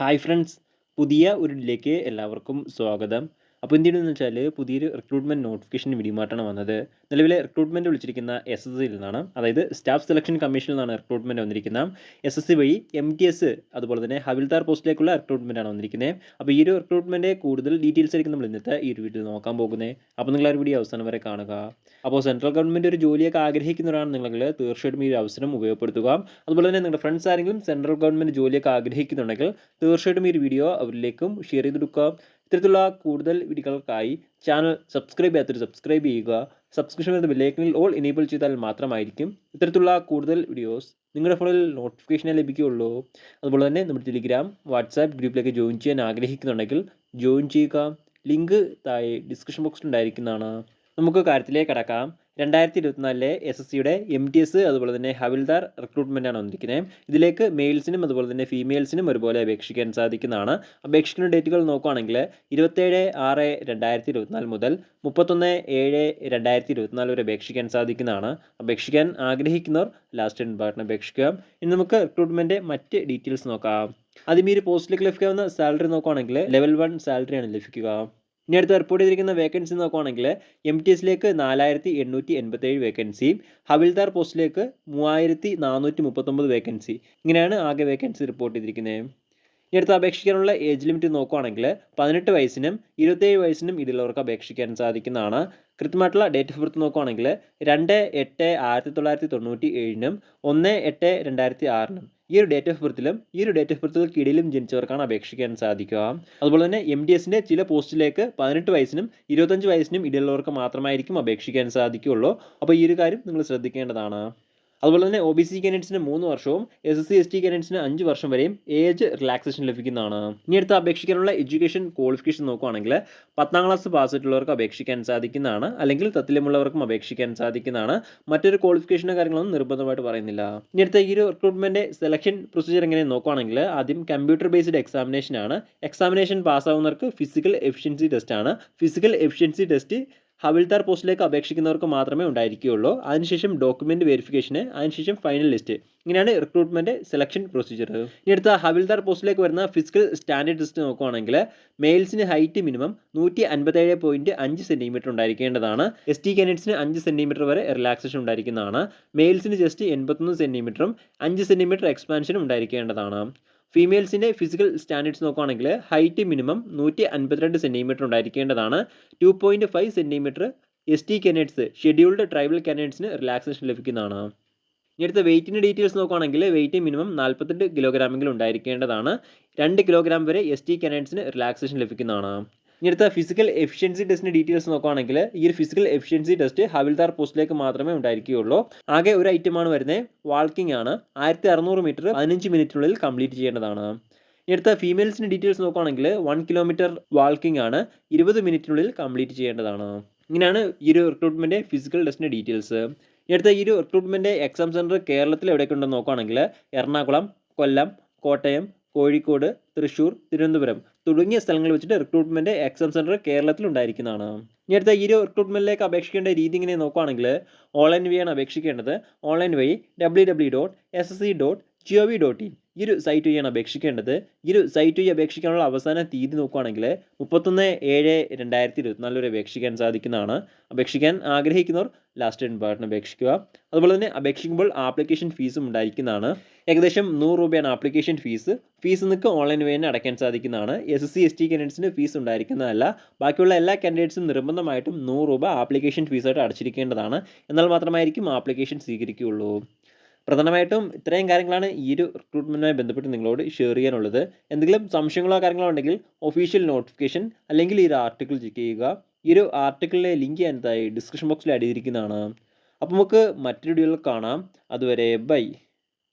Hi friends, പുതിയ ഒരു ഇതിലേക്ക് എല്ലാവർക്കും സ്വാഗതം. അപ്പോൾ എന്ത് ചെയ്യണമെന്ന് വെച്ചാൽ പുതിയൊരു റിക്രൂട്ട്മെൻറ്റ് നോട്ടിഫിക്കേഷൻ വീഡിയോമായിട്ടാണ് വന്നത്. നിലവിലെ റിക്രൂട്ട്മെൻറ്റ് വിളിച്ചിരിക്കുന്ന SSCയിൽ നിന്നാണ്. അതായത് സ്റ്റാഫ് സെലക്ഷൻ കമ്മീഷനിൽ നിന്നാണ് റിക്രൂട്ട്മെൻറ്റ് വന്നിരിക്കുന്നത്. SSC വഴി MTS അതുപോലെ തന്നെ ഹവിൽദാർ പോസ്റ്റിലേക്കുള്ള റിക്രൂട്ട്മെൻറ്റാണ് വന്നിരിക്കുന്നത്. അപ്പോൾ ഈ ഒരു റിക്രൂട്ട്മെൻറ്റ് കൂടുതൽ ഡീറ്റെയിൽസ് ആയിരിക്കും നമ്മൾ ഇന്നത്തെ ഈ ഒരു വീഡിയോയിൽ നോക്കാൻ പോകുന്നത്. അപ്പോൾ നിങ്ങൾ ആ ഒരു വീഡിയോ അവസാനം വരെ കാണുക. അപ്പോൾ സെൻട്രൽ ഗവൺമെൻറ് ഒരു ജോലിയൊക്കെ ആഗ്രഹിക്കുന്നവരാണ് നിങ്ങളെങ്കിൽ തീർച്ചയായിട്ടും ഈ ഒരു അവസരം ഉപയോഗപ്പെടുത്തുക. അതുപോലെ തന്നെ നിങ്ങളുടെ ഫ്രണ്ട്സ് ആരെങ്കിലും സെൻട്രൽ ഗവൺമെൻറ് ജോലിയൊക്കെ ആഗ്രഹിക്കുന്നുണ്ടെങ്കിൽ തീർച്ചയായിട്ടും ഈ ഒരു വീഡിയോ അവരിലേക്കും ഷെയർ ചെയ്ത് കൊടുക്കുക. ഇത്തരത്തിലുള്ള കൂടുതൽ വീഡിയോകൾക്കായി ചാനൽ സബ്സ്ക്രൈബ് ചെയ്യാത്തവർ സബ്സ്ക്രൈബ് ചെയ്യുക. സബ്സ്ക്രിപ്ഷൻ എന്ന ബെല്ലൈക്കനിൽ ഓൾ എനേബിൾ ചെയ്താൽ മാത്രമായിരിക്കും ഇത്തരത്തിലുള്ള കൂടുതൽ വീഡിയോസ് നിങ്ങളുടെ ഫോണിൽ നോട്ടിഫിക്കേഷനെ ലഭിക്കുകയുള്ളൂ. അതുപോലെ തന്നെ നമ്മുടെ ടെലിഗ്രാം വാട്സാപ്പ് ഗ്രൂപ്പിലേക്ക് ജോയിൻ ചെയ്യാൻ ആഗ്രഹിക്കുന്നുണ്ടെങ്കിൽ ജോയിൻ ചെയ്യുക. ലിങ്ക് താഴെ ഡിസ്ക്രിപ്ഷൻ ബോക്സിൽ ഉണ്ടായിരിക്കുന്നതാണ്. നമുക്ക് കാര്യത്തിലേക്ക് കടക്കാം. 2024 SSCയുടെ MTS അതുപോലെ തന്നെ ഹവിൽദാർ റിക്രൂട്ട്മെൻറ്റാണ് വന്നിരിക്കുന്നത്. ഇതിലേക്ക് മെയിൽസിനും അതുപോലെ തന്നെ ഫീമെയിൽസിനും ഒരുപോലെ അപേക്ഷിക്കാൻ സാധിക്കുന്നതാണ്. അപേക്ഷിക്കുന്ന ഡേറ്റുകൾ നോക്കുകയാണെങ്കിൽ 27/6/2024 മുതൽ 31/7/2024 വരെ അപേക്ഷിക്കാൻ സാധിക്കുന്നതാണ്. അപേക്ഷിക്കാൻ ആഗ്രഹിക്കുന്നവർ ലാസ്റ്റ് ആൻഡ് പാർട്ടിന് അപേക്ഷിക്കുക. ഇനി നമുക്ക് റിക്രൂട്ട്മെൻറ്റ് മറ്റ് ഡീറ്റെയിൽസ് നോക്കാം. ആദ്യം ഈ ഒരു പോസ്റ്റിലേക്ക് ലഭിക്കാവുന്ന സാലറി നോക്കുകയാണെങ്കിൽ ലെവൽ 1 സാലറിയാണ് ലഭിക്കുക. ഇനി അടുത്ത് റിപ്പോർട്ട് ചെയ്തിരിക്കുന്ന വേക്കൻസി നോക്കുകയാണെങ്കിൽ MTSലേക്ക് 4887 വേക്കൻസിയും ഹവിൽദാർ പോസ്റ്റിലേക്ക് 3439 വേക്കൻസി. ഇങ്ങനെയാണ് ആകെ വേക്കൻസി റിപ്പോർട്ട് ചെയ്തിരിക്കുന്നത്. ഇനി അടുത്ത് അപേക്ഷിക്കാനുള്ള ഏജ് ലിമിറ്റ് നോക്കുകയാണെങ്കിൽ 18 വയസ്സിനും 27 വയസ്സിനും ഇതിലുള്ളവർക്ക് അപേക്ഷിക്കാൻ സാധിക്കുന്നതാണ്. കൃത്യമായിട്ടുള്ള ഡേറ്റ് ഓഫ് ബർത്ത് നോക്കുകയാണെങ്കിൽ 2/8/1997 1/8/2006 ഈ ഒരു ഡേറ്റ് ഓഫ് ബർത്തിലും ഈ ഒരു ഡേറ്റ് ഓഫ് ബർത്തുകൾക്കിടയിലും ജനിച്ചവർക്കാണ് അപേക്ഷിക്കാൻ സാധിക്കുക. അതുപോലെ തന്നെ MTSൻ്റെ ചില പോസ്റ്റിലേക്ക് 18 വയസ്സിനും 25 വയസ്സിനും ഇടയിലുള്ളവർക്ക് മാത്രമായിരിക്കും അപേക്ഷിക്കാൻ സാധിക്കുകയുള്ളൂ. അപ്പോൾ ഈ ഒരു കാര്യം നിങ്ങൾ ശ്രദ്ധിക്കേണ്ടതാണ്. അതുപോലെ തന്നെ OBC കാൻഡിഡേറ്റ്സിന് 3 വർഷവും SC ST കാൻഡിഡേറ്റ്സിന് 5 വർഷം വരെയും ഏജ് റിലാക്സേഷൻ ലഭിക്കുന്നതാണ്. ഇനി അടുത്ത് അപേക്ഷിക്കാനുള്ള എഡ്യൂക്കേഷൻ ക്വാളിഫിക്കേഷൻ നോക്കുകയാണെങ്കിൽ 10ാം ക്ലാസ് പാസ്സായിട്ടുള്ളവർക്ക് അപേക്ഷിക്കാൻ സാധിക്കുന്നതാണ്. അല്ലെങ്കിൽ തത്തുല്യമുള്ളവർക്കും അപേക്ഷിക്കാൻ സാധിക്കുന്നതാണ്. മറ്റൊരു ക്വാളിഫിക്കേഷനോ കാര്യങ്ങളൊന്നും നിർബന്ധമായിട്ട് പറയുന്നില്ല. ഇനി അടുത്ത ഈ ഒരു റിക്രൂട്ട്മെൻറ്റ് സെലക്ഷൻ പ്രൊസീജിയർ എങ്ങനെ നോക്കുകയാണെങ്കിൽ ആദ്യം കമ്പ്യൂട്ടർ ബേസ്ഡ് എക്സാമിനേഷൻ ആണ്. എക്സാമിനേഷൻ പാസ്സാവുന്നവർക്ക് ഫിസിക്കൽ എഫിഷ്യൻസി ടെസ്റ്റ് ആണ്. ഫിസിക്കൽ എഫിഷ്യൻസി ടെസ്റ്റ് ഹവിൽദാർ പോസ്റ്റിലേക്ക് അപേക്ഷിക്കുന്നവർക്ക് മാത്രമേ ഉണ്ടായിരിക്കുകയുള്ളൂ. അതിനുശേഷം ഡോക്യുമെൻറ്റ് വെരിഫിക്കേഷന്, അതിനുശേഷം ഫൈനൽ ലിസ്റ്റ്. ഇങ്ങനെയാണ് റിക്രൂട്ട്മെൻറ്റ് സെലക്ഷൻ പ്രൊസീജിയർ. ഇനി അടുത്ത ഹവിൽദാർ പോസ്റ്റിലേക്ക് വരുന്ന ഫിസിക്കൽ സ്റ്റാൻഡേർഡ് ടെസ്റ്റ് നോക്കുകയാണെങ്കിൽ മെയിൽസിന് ഹൈറ്റ് മിനിമം 157.5 സെൻറ്റിമീറ്റർ ഉണ്ടായിരിക്കേണ്ടതാണ്. ST കാൻഡിഡേറ്റ്സിന് 5 സെൻറ്റിമീറ്റർ വരെ റിലാക്സേഷൻ ഉണ്ടായിരിക്കുന്നതാണ്. മെയിൽസിന് ജസ്റ്റ് 81 സെൻറ്റിമീറ്ററും 5 സെൻറ്റിമീറ്റർ എക്സ്പാൻഷനും ഉണ്ടായിരിക്കേണ്ടതാണ്. ഫീമെയിൽസിൻ്റെ ഫിസിക്കൽ സ്റ്റാൻഡേർഡ്സ് നോക്കുകയാണെങ്കിൽ height minimum 152 centimetre ഉണ്ടായിരിക്കേണ്ടതാണ്. 2.5 centimetre ST candidates scheduled tribal കാൻഡിഡേറ്റ്സിന് റിലാക്സേഷൻ ലഭിക്കുന്നതാണ്. ഇനി അടുത്ത വെയിറ്റിൻ്റെ ഡീറ്റെയിൽസ് നോക്കുകയാണെങ്കിൽ വെയിറ്റ് മിനിമം 48 കിലോഗ്രാമെങ്കിലും ഉണ്ടായിരിക്കേണ്ടതാണ്. 2 കിലോഗ്രാം വരെ ST കാൻഡിഡേറ്റ്സിന് റിലാക്സേഷൻ ലഭിക്കുന്നതാണ്. ഇനി അടുത്ത ഫിസിക്കൽ എഫിഷ്യൻസി ടെസ്റ്റിൻ്റെ ഡീറ്റെയിൽസ് നോക്കുകയാണെങ്കിൽ ഈ ഒരു ഫിസിക്കൽ എഫിഷ്യൻസി ടെസ്റ്റ് ഹവിൽദാർ പോസ്റ്റിലേക്ക് മാത്രമേ ഉണ്ടായിരിക്കുകയുള്ളൂ. ആകെ ഒരു ഐറ്റമാണ് വരുന്നത്. വാൾക്കിംഗ് ആണ്. 1600 മീറ്റർ 15 മിനിറ്റിനുള്ളിൽ കംപ്ലീറ്റ് ചെയ്യേണ്ടതാണ്. ഇനി അടുത്ത ഫീമെയിൽസിൻ്റെ ഡീറ്റെയിൽസ് നോക്കുകയാണെങ്കിൽ 1 കിലോമീറ്റർ വാൾക്കിംഗ് ആണ്. 20 മിനിറ്റിനുള്ളിൽ കംപ്ലീറ്റ് ചെയ്യേണ്ടതാണ്. ഇങ്ങനെയാണ് ഈ ഒരു റിക്രൂട്ട്മെൻറ്റ് ഫിസിക്കൽ ടെസ്റ്റിൻ്റെ ഡീറ്റെയിൽസ്. ഇനി അടുത്ത ഈ ഒരു റിക്രൂട്ട്മെൻറ്റ് എക്സാം സെൻറ്റർ കേരളത്തിൽ എവിടെയൊക്കെ ഉണ്ടെന്ന് നോക്കുകയാണെങ്കിൽ എറണാകുളം, കൊല്ലം, കോട്ടയം, കോഴിക്കോട്, തൃശ്ശൂർ, തിരുവനന്തപുരം തുടങ്ങിയ സ്ഥലങ്ങളിൽ വെച്ചിട്ട് റിക്രൂട്ട്മെൻറ്റ് എക്സാം സെൻറ്റർ കേരളത്തിൽ ഉണ്ടായിരിക്കുന്നതാണ്. ഇനി അടുത്ത ഈ ഒരു റിക്രൂട്ട്മെൻറ്റിലേക്ക് അപേക്ഷിക്കേണ്ട രീതി ഇങ്ങനെ നോക്കുകയാണെങ്കിൽ ഓൺലൈൻ വഴിയാണ് അപേക്ഷിക്കേണ്ടത്. ഓൺലൈൻ വഴി www.ssc.gov.in ഈ ഒരു സൈറ്റ് വഴിയാണ് അപേക്ഷിക്കേണ്ടത്. ഈ ഒരു സൈറ്റ് വഴി അപേക്ഷിക്കാനുള്ള അവസാന തീയതി നോക്കുകയാണെങ്കിൽ 31/7/2024 വരെ അപേക്ഷിക്കാൻ സാധിക്കുന്നതാണ്. അപേക്ഷിക്കാൻ ആഗ്രഹിക്കുന്നവർ ലാസ്റ്റ് ആൻഡ് പാർട്ടിന് അപേക്ഷിക്കുക. അതുപോലെ തന്നെ അപേക്ഷിക്കുമ്പോൾ ആപ്ലിക്കേഷൻ ഫീസും ഉണ്ടായിരിക്കുന്നതാണ്. ഏകദേശം 100 രൂപയാണ് ആപ്ലിക്കേഷൻ ഫീസ്. ഫീസ് നിങ്ങൾക്ക് ഓൺലൈൻ വഴി തന്നെ അടയ്ക്കാൻ സാധിക്കുന്നതാണ്. SC ST കാൻഡിഡേറ്റ്സിന് ഫീസ് ഉണ്ടായിരിക്കുന്നതല്ല. ബാക്കിയുള്ള എല്ലാ കാൻഡിഡേറ്റ്സും നിർബന്ധമായിട്ടും 100 രൂപ ആപ്ലിക്കേഷൻ ഫീസായിട്ട് അടച്ചിരിക്കേണ്ടതാണ്. എന്നാൽ മാത്രമായിരിക്കും ആപ്ലിക്കേഷൻ സ്വീകരിക്കുകയുള്ളൂ. പ്രധാനമായിട്ടും ഇത്രയും കാര്യങ്ങളാണ് ഈ ഒരു റിക്രൂട്ട്മെൻറ്റുമായി ബന്ധപ്പെട്ട് നിങ്ങളോട് ഷെയർ ചെയ്യാനുള്ളത്. എന്തെങ്കിലും സംശയങ്ങളോ കാര്യങ്ങളോ ഉണ്ടെങ്കിൽ ഒഫീഷ്യൽ നോട്ടിഫിക്കേഷൻ അല്ലെങ്കിൽ ഈ ഒരു ആർട്ടിക്കിൾ ചെക്ക് ചെയ്യുക. ഈ ഒരു ആർട്ടിക്കിളിലെ ലിങ്ക് ഞാൻ ഡിസ്ക്രിപ്ഷൻ ബോക്സിൽ ആഡ് ചെയ്തിരിക്കുന്നതാണ്. അപ്പോൾ നമുക്ക് മറ്റൊരു വീഡിയോയിൽ കാണാം. അതുവരെ ബൈ.